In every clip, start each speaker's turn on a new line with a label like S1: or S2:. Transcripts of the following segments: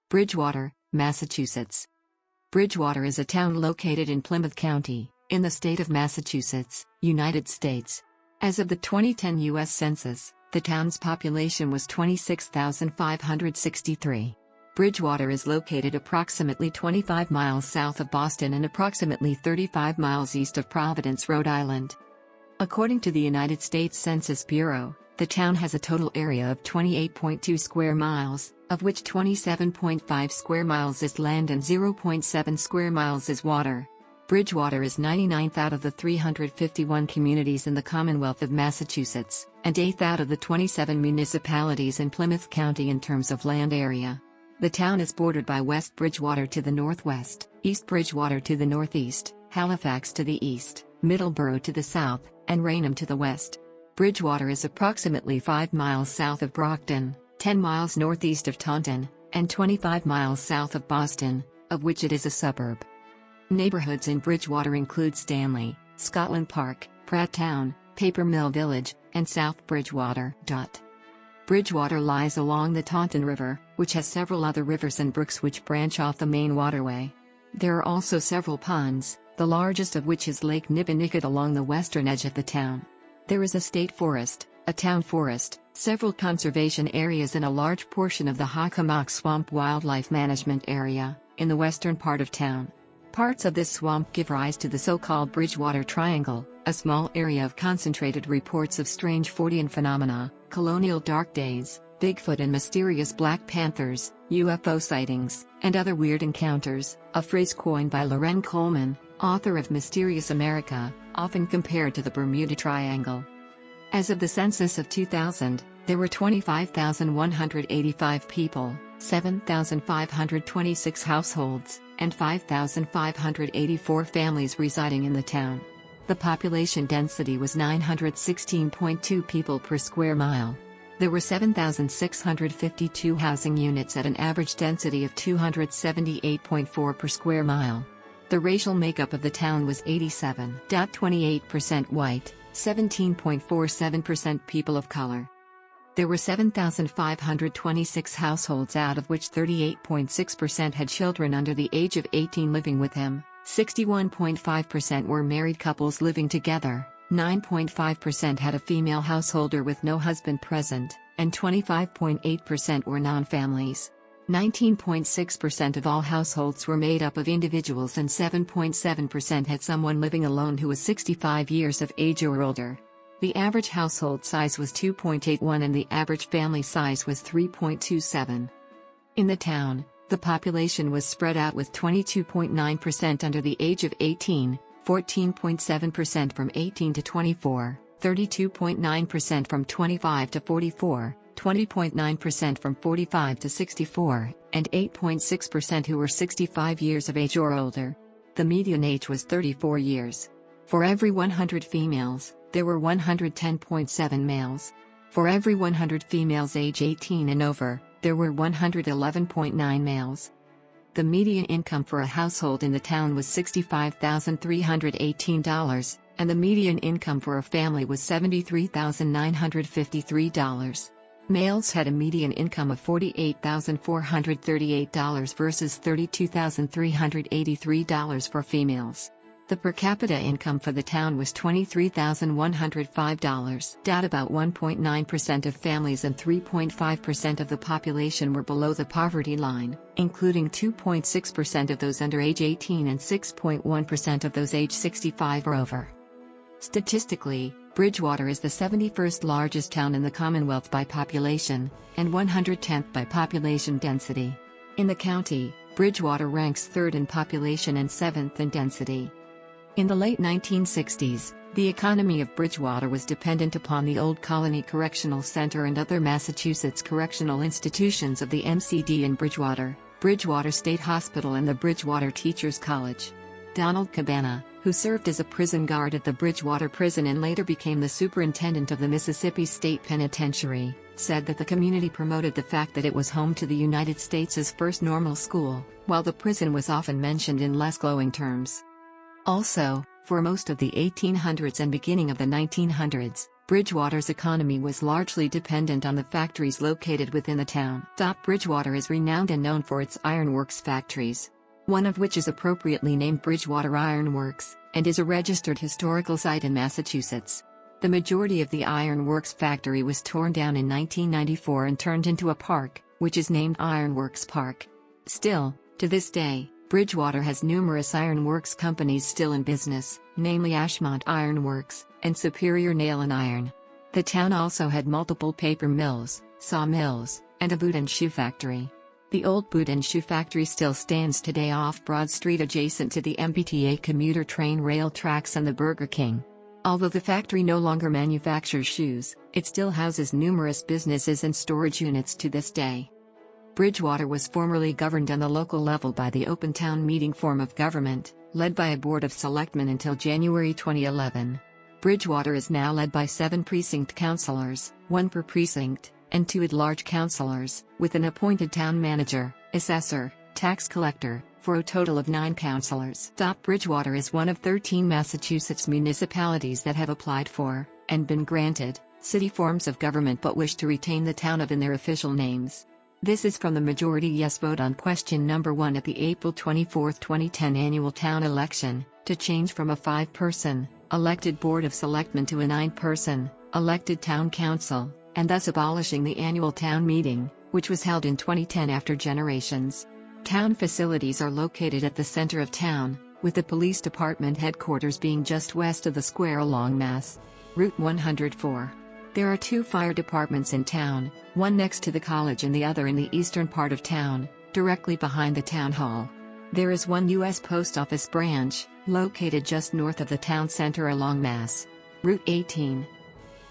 S1: Bridgewater, Massachusetts. Bridgewater is a town located in Plymouth County, in the state of Massachusetts, United States. As of the 2010 U.S. Census, the town's population was 26,563. Bridgewater is located approximately 25 miles south of Boston and approximately 35 miles east of Providence, Rhode Island. According to the United States Census Bureau, the town has a total area of 28.2 square miles, of which 27.5 square miles is land and 0.7 square miles is water. Bridgewater is 99th out of the 351 communities in the Commonwealth of Massachusetts, and 8th out of the 27 municipalities in Plymouth County in terms of land area. The town is bordered by West Bridgewater to the northwest, East Bridgewater to the northeast, Halifax to the east, Middleborough to the south, and Raynham to the west. Bridgewater is approximately 5 miles south of Brockton, 10 miles northeast of Taunton, and 25 miles south of Boston, of which it is a suburb. Neighborhoods in Bridgewater include Stanley, Scotland Park, Pratt Town, Paper Mill Village, and South Bridgewater. Bridgewater lies along the Taunton River, which has several other rivers and brooks which branch off the main waterway. There are also several ponds, the largest of which is Lake Nippenicket along the western edge of the town. There is a state forest, a town forest, several conservation areas and a large portion of the Hockomock Swamp Wildlife Management Area, in the western part of town. Parts of this swamp give rise to the so-called Bridgewater Triangle, a small area of concentrated reports of strange Fortean phenomena, colonial dark days, Bigfoot and mysterious black panthers, UFO sightings, and other weird encounters, a phrase coined by Loren Coleman, author of Mysterious America, often compared to the Bermuda Triangle. As of the census of 2000, there were 25,185 people, 7,526 households, and 5,584 families residing in the town. The population density was 916.2 people per square mile. There were 7,652 housing units at an average density of 278.4 per square mile. The racial makeup of the town was 87.28% white, 17.47% people of color. There were 7,526 households, out of which 38.6% had children under the age of 18 living with him, 61.5% were married couples living together, 9.5% had a female householder with no husband present, and 25.8% were non-families. 19.6% of all households were made up of individuals and 7.7% had someone living alone who was 65 years of age or older. The average household size was 2.81 and the average family size was 3.27. In the town, the population was spread out with 22.9% under the age of 18, 14.7% from 18 to 24, 32.9% from 25 to 44, 20.9% from 45 to 64, and 8.6% who were 65 years of age or older. The median age was 34 years. For every 100 females, there were 110.7 males. For every 100 females age 18 and over, there were 111.9 males. The median income for a household in the town was $65,318, and the median income for a family was $73,953. Males had a median income of $48,438 versus $32,383 for females. The per capita income for the town was $23,105. About 1.9% of families and 3.5% of the population were below the poverty line, including 2.6% of those under age 18 and 6.1% of those age 65 or over. Statistically, Bridgewater is the 71st largest town in the Commonwealth by population, and 110th by population density. In the county, Bridgewater ranks 3rd in population and 7th in density. In the late 1960s, the economy of Bridgewater was dependent upon the Old Colony Correctional Center and other Massachusetts correctional institutions of the MCD in Bridgewater, Bridgewater State Hospital and the Bridgewater Teachers College. Donald Cabana, who served as a prison guard at the Bridgewater Prison and later became the superintendent of the Mississippi State Penitentiary, said that the community promoted the fact that it was home to the United States' first normal school, while the prison was often mentioned in less glowing terms. Also, for most of the 1800s and beginning of the 1900s, Bridgewater's economy was largely dependent on the factories located within the town. Bridgewater is renowned and known for its ironworks factories, one of which is appropriately named Bridgewater Iron Works, and is a registered historical site in Massachusetts. The majority of the ironworks factory was torn down in 1994 and turned into a park, which is named Ironworks Park. Still, to this day, Bridgewater has numerous ironworks companies still in business, namely Ashmont Iron Works, and Superior Nail and Iron. The town also had multiple paper mills, sawmills, and a boot and shoe factory. The old boot and shoe factory still stands today off Broad Street adjacent to the MBTA commuter train rail tracks and the Burger King. Although the factory no longer manufactures shoes, it still houses numerous businesses and storage units to this day. Bridgewater was formerly governed on the local level by the open town meeting form of government, led by a board of selectmen until January 2011. Bridgewater is now led by 7 precinct councilors, 1 per precinct, and 2 at-large councilors, with an appointed town manager, assessor, tax collector, for a total of 9 councilors. Bridgewater is one of 13 Massachusetts municipalities that have applied for, and been granted, city forms of government but wish to retain the town of in their official names. This is from the majority yes vote on question number 1 at the April 24, 2010 annual town election, to change from a 5-person, elected Board of Selectmen to a 9-person, elected town council, and thus abolishing the annual town meeting, which was held in 2010 after generations. Town facilities are located at the center of town, with the police department headquarters being just west of the square along Mass. Route 104. There are 2 fire departments in town, one next to the college and the other in the eastern part of town, directly behind the town hall. There is one U.S. Post Office branch, located just north of the town center along Mass. Route 18.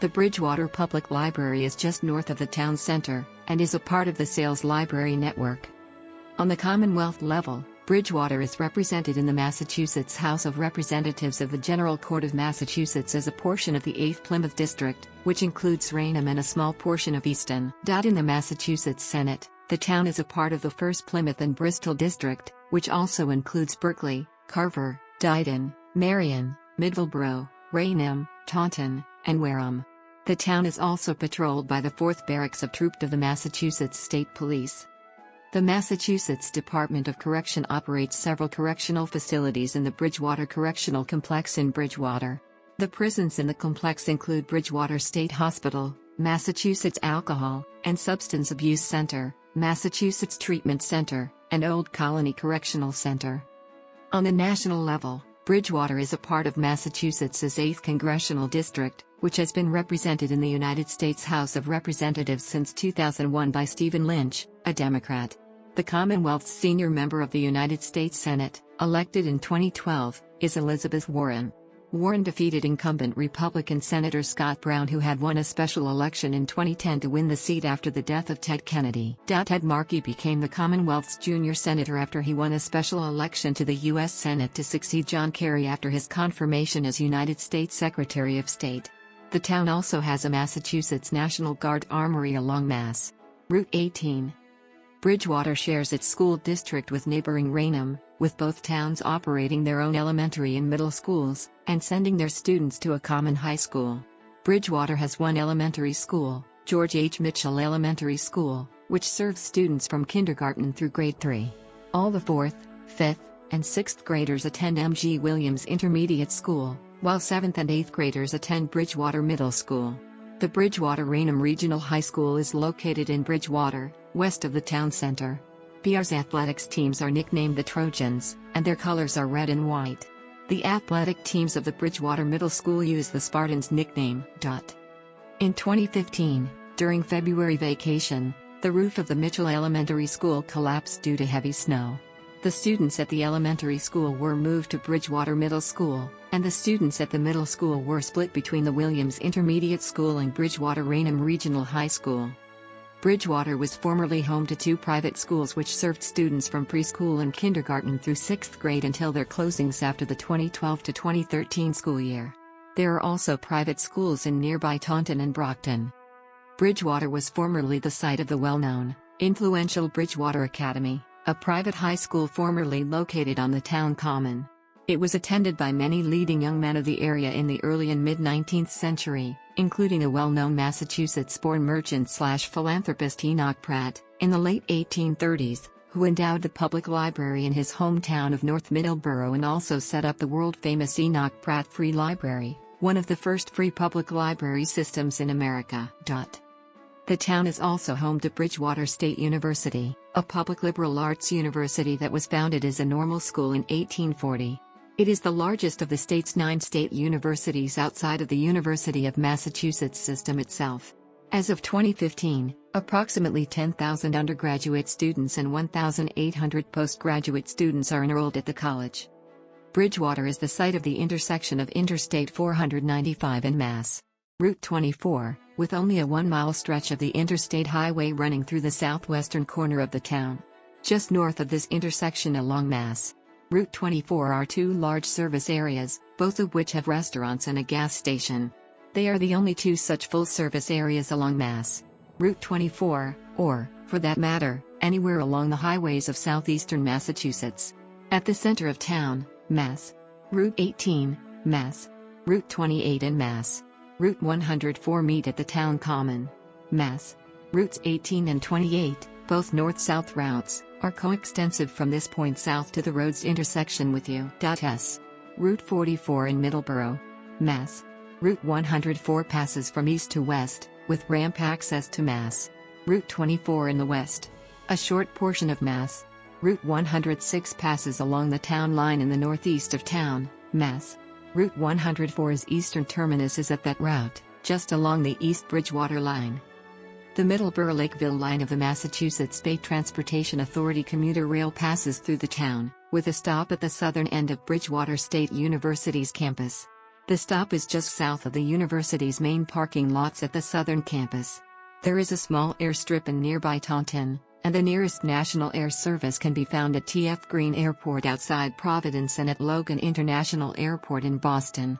S1: The Bridgewater Public Library is just north of the town center, and is a part of the Sales Library Network. On the Commonwealth level, Bridgewater is represented in the Massachusetts House of Representatives of the General Court of Massachusetts as a portion of the 8th Plymouth District, which includes Raynham and a small portion of Easton. In the Massachusetts Senate, the town is a part of the 1st Plymouth and Bristol District, which also includes Berkeley, Carver, Dayton, Marion, Middleborough, Raynham, Taunton, and Wareham. The town is also patrolled by the 4th Barracks of Troop of the Massachusetts State Police. The Massachusetts Department of Correction operates several correctional facilities in the Bridgewater Correctional Complex in Bridgewater. The prisons in the complex include Bridgewater State Hospital, Massachusetts Alcohol and Substance Abuse Center, Massachusetts Treatment Center, and Old Colony Correctional Center. On the national level, Bridgewater is a part of Massachusetts' 8th Congressional District, which has been represented in the United States House of Representatives since 2001 by Stephen Lynch, a Democrat. The Commonwealth's senior member of the United States Senate, elected in 2012, is Elizabeth Warren. Warren defeated incumbent Republican Senator Scott Brown, who had won a special election in 2010 to win the seat after the death of Ted Kennedy. Ted Markey became the Commonwealth's junior senator after he won a special election to the U.S. Senate to succeed John Kerry after his confirmation as United States Secretary of State. The town also has a Massachusetts National Guard armory along Mass. Route 18. Bridgewater shares its school district with neighboring Raynham, with both towns operating their own elementary and middle schools, and sending their students to a common high school. Bridgewater has one elementary school, George H. Mitchell Elementary School, which serves students from kindergarten through grade 3. All the 4th, 5th, and 6th graders attend M.G. Williams Intermediate School, while 7th and 8th graders attend Bridgewater Middle School. The Bridgewater-Raynham Regional High School is located in Bridgewater, west of the town center. BR's athletics teams are nicknamed the Trojans, and their colors are red and white. The athletic teams of the Bridgewater Middle School use the Spartans nickname. In 2015, during February vacation, the roof of the Mitchell Elementary School collapsed due to heavy snow. The students at the elementary school were moved to Bridgewater Middle School, and the students at the middle school were split between the Williams Intermediate School and Bridgewater-Raynham Regional High School. Bridgewater was formerly home to 2 private schools which served students from preschool and kindergarten through 6th grade until their closings after the 2012 to 2013 school year. There are also private schools in nearby Taunton and Brockton. Bridgewater was formerly the site of the well-known, influential Bridgewater Academy, a private high school formerly located on the town common. It was attended by many leading young men of the area in the early and mid-19th century, including a well-known Massachusetts-born merchant/philanthropist Enoch Pratt, in the late 1830s, who endowed the public library in his hometown of North Middleborough and also set up the world-famous Enoch Pratt Free Library, one of the first free public library systems in America. The town is also home to Bridgewater State University, a public liberal arts university that was founded as a normal school in 1840. It is the largest of the state's 9 state universities outside of the University of Massachusetts system itself. As of 2015, approximately 10,000 undergraduate students and 1,800 postgraduate students are enrolled at the college. Bridgewater is the site of the intersection of Interstate 495 and Mass. Route 24, with only a 1-mile stretch of the interstate highway running through the southwestern corner of the town. Just north of this intersection along Mass. Route 24 are 2 large service areas, both of which have restaurants and a gas station. They are the only 2 such full-service areas along Mass. Route 24, or, for that matter, anywhere along the highways of southeastern Massachusetts. At the center of town, Mass. Route 18, Mass. Route 28 and Mass. Route 104 meet at the town common. Mass. Routes 18 and 28, both north-south routes, are coextensive from this point south to the road's intersection with U.S. Route 44 in Middleborough. Mass. Route 104 passes from east to west, with ramp access to Mass. Route 24 in the west. A short portion of Mass. Route 106 passes along the town line in the northeast of town, Mass. Route 104's eastern terminus is at that route, just along the East Bridgewater line. The Middleborough-Lakeville line of the Massachusetts Bay Transportation Authority commuter rail passes through the town, with a stop at the southern end of Bridgewater State University's campus. The stop is just south of the university's main parking lots at the southern campus. There is a small airstrip in nearby Taunton, and the nearest national air service can be found at T.F. Green Airport outside Providence and at Logan International Airport in Boston.